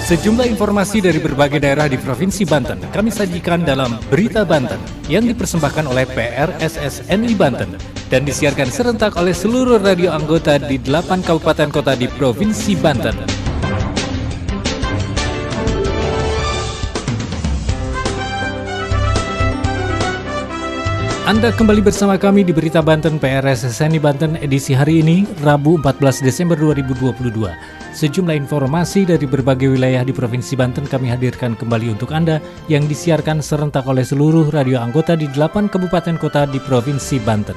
Sejumlah informasi dari berbagai daerah di Provinsi Banten kami sajikan dalam Berita Banten yang dipersembahkan oleh PRSSNI Banten dan disiarkan serentak oleh seluruh radio anggota di 8 kabupaten kota di Provinsi Banten. Anda kembali bersama kami di Berita Banten PRSSNI Banten edisi hari ini, Rabu 14 Desember 2022. Sejumlah informasi dari berbagai wilayah di Provinsi Banten kami hadirkan kembali untuk Anda yang disiarkan serentak oleh seluruh radio anggota di 8 kabupaten kota di Provinsi Banten.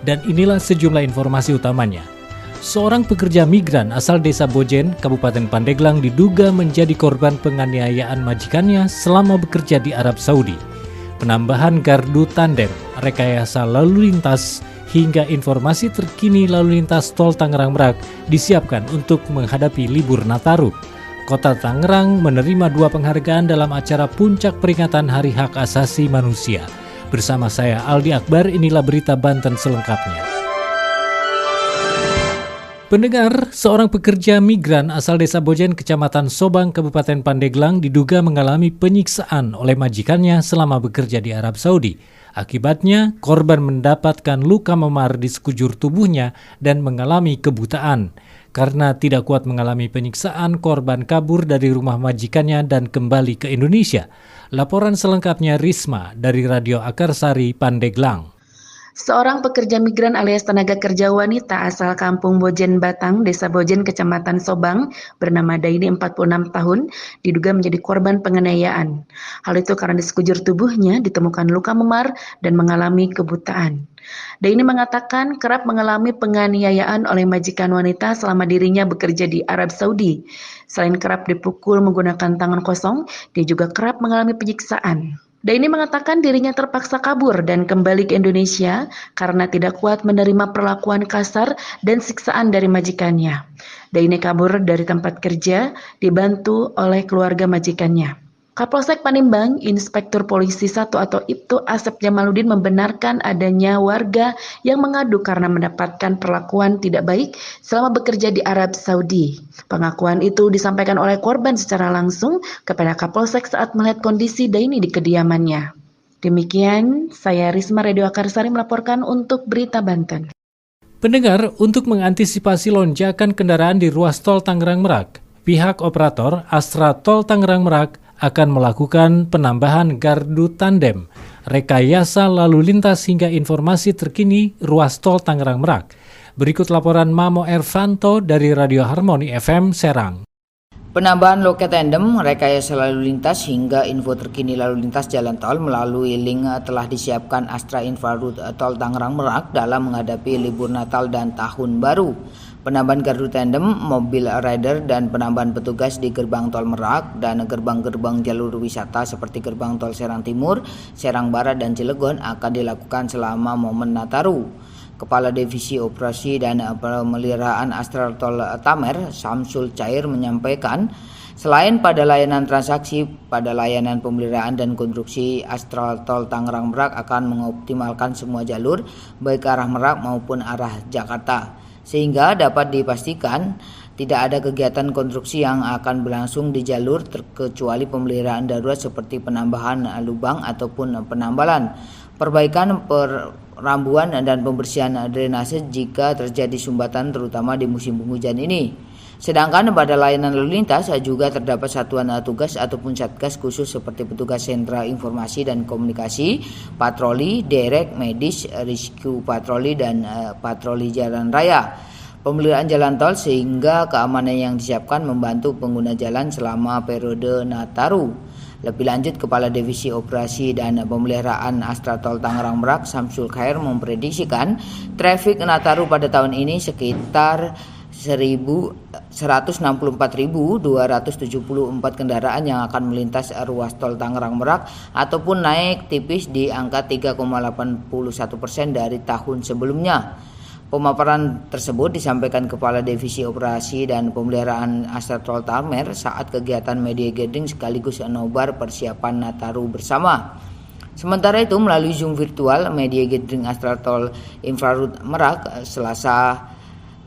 Dan inilah sejumlah informasi utamanya. Seorang pekerja migran asal Desa Bojen, Kabupaten Pandeglang diduga menjadi korban penganiayaan majikannya selama bekerja di Arab Saudi. Penambahan gardu tandem, rekayasa lalu lintas, hingga informasi terkini lalu lintas tol Tangerang Merak disiapkan untuk menghadapi libur Nataru. Kota Tangerang menerima 2 penghargaan dalam acara puncak peringatan Hari Hak Asasi Manusia. Bersama saya Aldi Akbar, inilah Berita Banten selengkapnya. Pendengar, seorang pekerja migran asal Desa Bojen, Kecamatan Sobang, Kabupaten Pandeglang diduga mengalami penyiksaan oleh majikannya selama bekerja di Arab Saudi. Akibatnya, korban mendapatkan luka memar di sekujur tubuhnya dan mengalami kebutaan. Karena tidak kuat mengalami penyiksaan, korban kabur dari rumah majikannya dan kembali ke Indonesia. Laporan selengkapnya Risma dari Radio Akarsari, Pandeglang. Seorang pekerja migran alias tenaga kerja wanita asal Kampung Bojen Batang, Desa Bojen, Kecamatan Sobang, bernama Daini 46 tahun, diduga menjadi korban penganiayaan. Hal itu karena di sekujur tubuhnya ditemukan luka memar dan mengalami kebutaan. Daini mengatakan kerap mengalami penganiayaan oleh majikan wanita selama dirinya bekerja di Arab Saudi. Selain kerap dipukul menggunakan tangan kosong, dia juga kerap mengalami penyiksaan. Daini mengatakan dirinya terpaksa kabur dan kembali ke Indonesia karena tidak kuat menerima perlakuan kasar dan siksaan dari majikannya. Daini kabur dari tempat kerja dibantu oleh keluarga majikannya. Kapolsek Panimbang, Inspektur Polisi 1 atau Ibtu Asep Jamaluddin membenarkan adanya warga yang mengadu karena mendapatkan perlakuan tidak baik selama bekerja di Arab Saudi. Pengakuan itu disampaikan oleh korban secara langsung kepada Kapolsek saat melihat kondisi Daini di kediamannya. Demikian, saya Risma Radio Akarsari melaporkan untuk Berita Banten. Pendengar, untuk mengantisipasi lonjakan kendaraan di ruas tol Tangerang Merak, pihak operator Astra Tol Tangerang Merak akan melakukan penambahan gardu tandem, rekayasa lalu lintas hingga informasi terkini ruas tol Tangerang Merak. Berikut laporan Mamo Ervanto dari Radio Harmoni FM Serang. Penambahan loket tandem, rekayasa lalu lintas hingga info terkini lalu lintas jalan tol melalui link telah disiapkan Astra Infraroute Tol Tangerang Merak dalam menghadapi libur Natal dan Tahun Baru. Penambahan gardu tandem, mobil rider, dan penambahan petugas di gerbang tol Merak dan gerbang-gerbang jalur wisata seperti gerbang tol Serang Timur, Serang Barat, dan Cilegon akan dilakukan selama momen Nataru. Kepala Divisi Operasi dan Pemeliharaan Astra Tol Tamer, Samsul Cair, menyampaikan, selain pada layanan transaksi, pada layanan pemeliharaan dan konstruksi Astra Tol Tangerang Merak akan mengoptimalkan semua jalur, baik arah Merak maupun arah Jakarta, sehingga dapat dipastikan tidak ada kegiatan konstruksi yang akan berlangsung di jalur kecuali pemeliharaan darurat seperti penambahan lubang ataupun penambalan, perbaikan perambuan dan pembersihan drainase jika terjadi sumbatan terutama di musim penghujan ini. Sedangkan pada layanan lalu lintas juga terdapat satuan tugas ataupun satgas khusus seperti petugas sentra informasi dan komunikasi, patroli, derek, medis, rescue patroli, dan patroli jalan raya. Pemeliharaan jalan tol sehingga keamanan yang disiapkan membantu pengguna jalan selama periode Nataru. Lebih lanjut, Kepala Divisi Operasi dan Pemeliharaan Astra Tol Tangerang Merak, Samsul Khair, memprediksikan trafik Nataru pada tahun ini sekitar 164.274 kendaraan yang akan melintas ruas tol Tangerang Merak ataupun naik tipis di angka 3,81% dari tahun sebelumnya. Pemaparan tersebut disampaikan Kepala Divisi Operasi dan Pemeliharaan Astra Tol Tamer saat kegiatan media gathering sekaligus nobar persiapan Nataru bersama. Sementara itu, melalui Zoom virtual, media gathering Astra Tol Infraroute Merak Selasa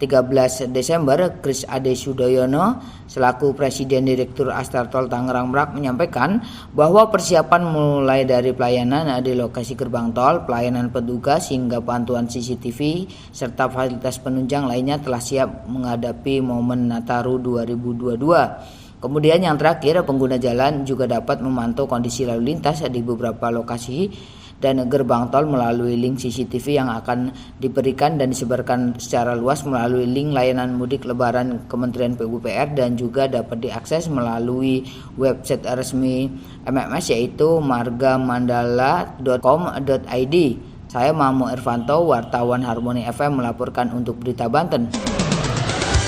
13 Desember, Kris Ade Sudoyono selaku Presiden Direktur Astra Tol Tangerang Merak menyampaikan bahwa persiapan mulai dari pelayanan di lokasi gerbang tol, pelayanan petugas hingga pantauan CCTV serta fasilitas penunjang lainnya telah siap menghadapi momen Nataru 2022. Kemudian yang terakhir, pengguna jalan juga dapat memantau kondisi lalu lintas di beberapa lokasi dan gerbang tol melalui link CCTV yang akan diberikan dan disebarkan secara luas melalui link layanan mudik lebaran Kementerian PUPR dan juga dapat diakses melalui website resmi MMS yaitu margamandala.com.id. Saya Mamo Irvanto, wartawan Harmoni FM melaporkan untuk Berita Banten.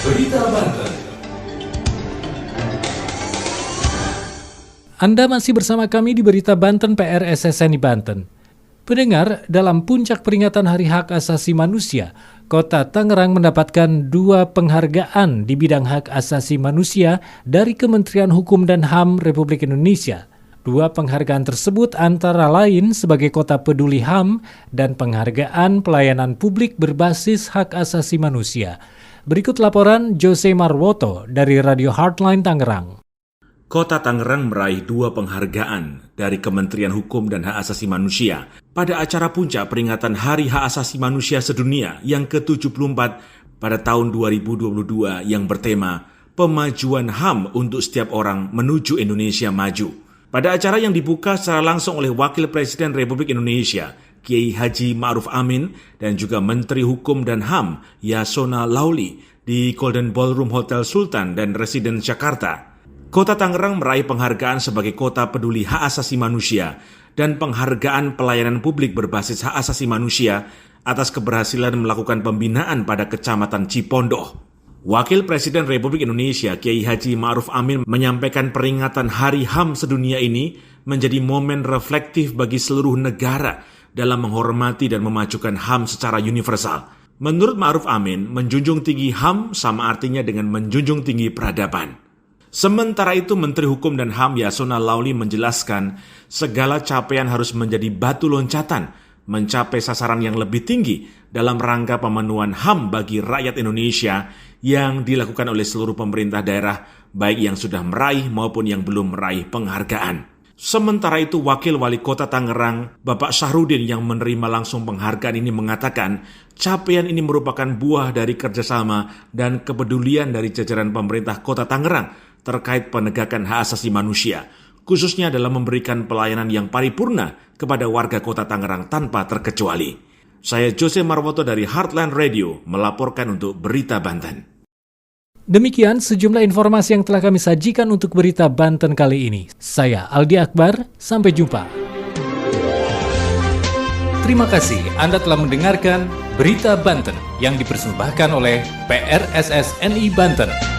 Berita Banten. Anda masih bersama kami di Berita Banten PRSSNI Banten. Pendengar, dalam puncak peringatan Hari Hak Asasi Manusia, Kota Tangerang mendapatkan 2 penghargaan di bidang hak asasi manusia dari Kementerian Hukum dan HAM Republik Indonesia. 2 penghargaan tersebut antara lain sebagai Kota Peduli HAM dan penghargaan pelayanan publik berbasis hak asasi manusia. Berikut laporan Jose Marwoto dari Radio Heartline Tangerang. Kota Tangerang meraih 2 penghargaan dari Kementerian Hukum dan Hak Asasi Manusia pada acara puncak peringatan Hari Hak Asasi Manusia Sedunia yang ke-74 pada tahun 2022 yang bertema Pemajuan HAM untuk Setiap Orang Menuju Indonesia Maju. Pada acara yang dibuka secara langsung oleh Wakil Presiden Republik Indonesia, Kiai Haji Ma'ruf Amin, dan juga Menteri Hukum dan HAM, Yasona Lauli, di Golden Ballroom Hotel Sultan dan Residence Jakarta. Kota Tangerang meraih penghargaan sebagai Kota Peduli Hak Asasi Manusia dan penghargaan pelayanan publik berbasis hak asasi manusia atas keberhasilan melakukan pembinaan pada Kecamatan Cipondoh. Wakil Presiden Republik Indonesia Kiai Haji Ma'ruf Amin menyampaikan peringatan Hari HAM sedunia ini menjadi momen reflektif bagi seluruh negara dalam menghormati dan memajukan HAM secara universal. Menurut Ma'ruf Amin, menjunjung tinggi HAM sama artinya dengan menjunjung tinggi peradaban. Sementara itu, Menteri Hukum dan HAM Yasona Lauli menjelaskan segala capaian harus menjadi batu loncatan mencapai sasaran yang lebih tinggi dalam rangka pemenuhan HAM bagi rakyat Indonesia yang dilakukan oleh seluruh pemerintah daerah, baik yang sudah meraih maupun yang belum meraih penghargaan. Sementara itu, Wakil Wali Kota Tangerang, Bapak Syahrudin yang menerima langsung penghargaan ini mengatakan, capaian ini merupakan buah dari kerjasama dan kepedulian dari jajaran pemerintah Kota Tangerang terkait penegakan hak asasi manusia, khususnya dalam memberikan pelayanan yang paripurna kepada warga Kota Tangerang tanpa terkecuali. Saya Jose Marwoto dari Heartland Radio melaporkan untuk Berita Banten. Demikian sejumlah informasi yang telah kami sajikan untuk Berita Banten kali ini. Saya Aldi Akbar, sampai jumpa. Terima kasih Anda telah mendengarkan Berita Banten yang dipersembahkan oleh PRSSNI Banten.